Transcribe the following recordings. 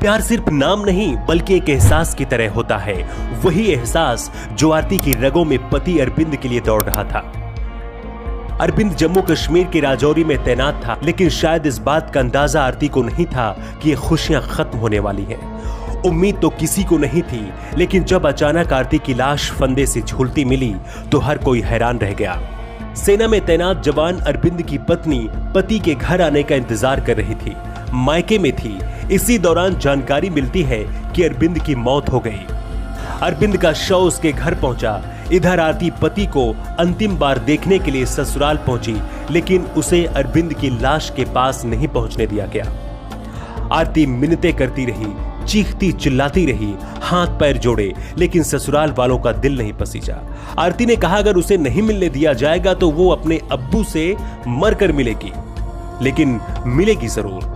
प्यार सिर्फ नाम नहीं बल्कि एक एहसास की तरह होता है, वही एहसास जो आरती की रगों में पति अरविंद के लिए दौड़ रहा था। अरविंद जम्मू कश्मीर के राजौरी में तैनात था, लेकिन शायद इस बात का अंदाजा आरती को नहीं था कि ये खुशियां खत्म होने वाली हैं। उम्मीद तो किसी को नहीं थी, लेकिन जब अचानक आरती की लाश फंदे से झूलती मिली तो हर कोई हैरान रह गया। सेना में तैनात जवान अरविंद की पत्नी पति के घर आने का इंतजार कर रही थी, मायके में थी। इसी दौरान जानकारी मिलती है कि अरविंद की मौत हो गई। अरविंद का शव उसके घर पहुंचा। इधर आरती पति को अंतिम बार देखने के लिए ससुराल पहुंची, लेकिन उसे अरविंद की लाश के पास नहीं पहुंचने दिया गया। आरती मिन्नतें करती रही, चीखती चिल्लाती रही, हाथ पैर जोड़े, लेकिन ससुराल वालों का दिल नहीं पसीजा। आरती ने कहा अगर उसे नहीं मिलने दिया जाएगा तो वो अपने अब्बू से मरकर मिलेगी, लेकिन मिलेगी जरूर।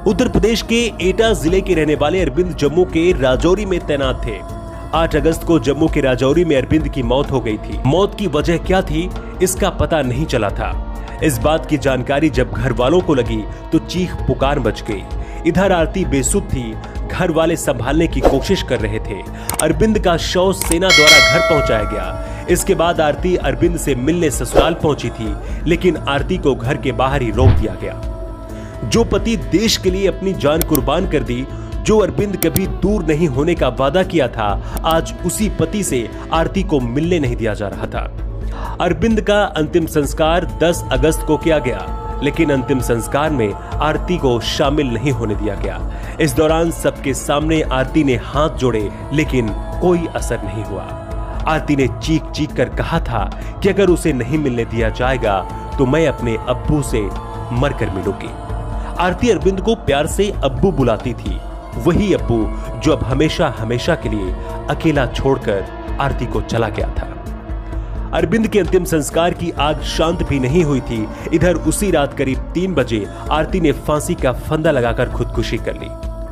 उत्तर प्रदेश के एटा जिले के रहने वाले अरविंद जम्मू के राजौरी में तैनात थे। 8 अगस्त को जम्मू के राजौरी में अरविंद की मौत हो गई थी। मौत की वजह क्या थी इसका पता नहीं चला था। इस बात की जानकारी जब घर वालों को लगी तो चीख पुकार मच गई। इधर आरती बेसुध थी, घर वाले संभालने की कोशिश कर रहे थे। अरविंद का शव सेना द्वारा घर पहुंचाया गया। इसके बाद आरती अरविंद से मिलने ससुराल पहुंची थी, लेकिन आरती को घर के बाहर ही रोक दिया गया। जो पति देश के लिए अपनी जान कुर्बान कर दी, जो अरविंद कभी दूर नहीं होने का वादा किया था, आज उसी पति से आरती को मिलने नहीं दिया जा रहा था। अरविंद का अंतिम संस्कार 10 अगस्त को किया गया, लेकिन अंतिम संस्कार में आरती को शामिल नहीं होने दिया गया। इस दौरान सबके सामने आरती ने हाथ जोड़े, लेकिन कोई असर नहीं हुआ। आरती ने चीख चीख कर कहा था कि अगर उसे नहीं मिलने दिया जाएगा तो मैं अपने अब्बू से मरकर मिलूंगी। आरती अरविंद को प्यार से अब्बू बुलाती थी, वही अब्बू जो अब हमेशा हमेशा के लिए अकेला छोड़कर आरती को चला गया था। अरविंद के अंतिम संस्कार की आग शांत भी नहीं हुई थी। इधर उसी रात करीब 3 बजे आरती ने फांसी का फंदा लगाकर खुदकुशी कर ली।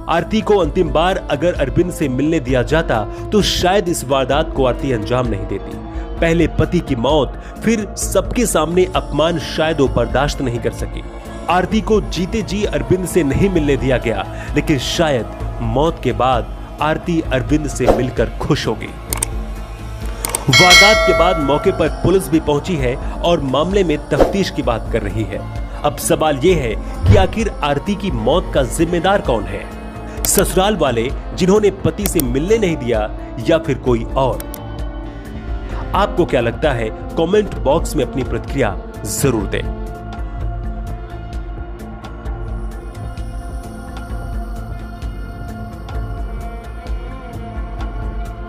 आरती को अंतिम बार अगर अरविंद से मिलने दिया जाता तो शायद इस वारदात को आरती अंजाम नहीं देती। पहले पति की मौत, फिर सबके सामने अपमान शायद वो बर्दाश्त नहीं कर सकी। आरती को जीते जी अरविंद से नहीं मिलने दिया गया, लेकिन शायद मौत के बाद आरती अरविंद से मिलकर खुश होगी। वारदात के बाद मौके पर पुलिस भी पहुंची है और मामले में तफ्तीश की बात कर रही है। अब सवाल यह है कि आखिर आरती की मौत का जिम्मेदार कौन है? ससुराल वाले जिन्होंने पति से मिलने नहीं दिया, या फिर कोई और? आपको क्या लगता है? कमेंट बॉक्स में अपनी प्रतिक्रिया जरूर दें।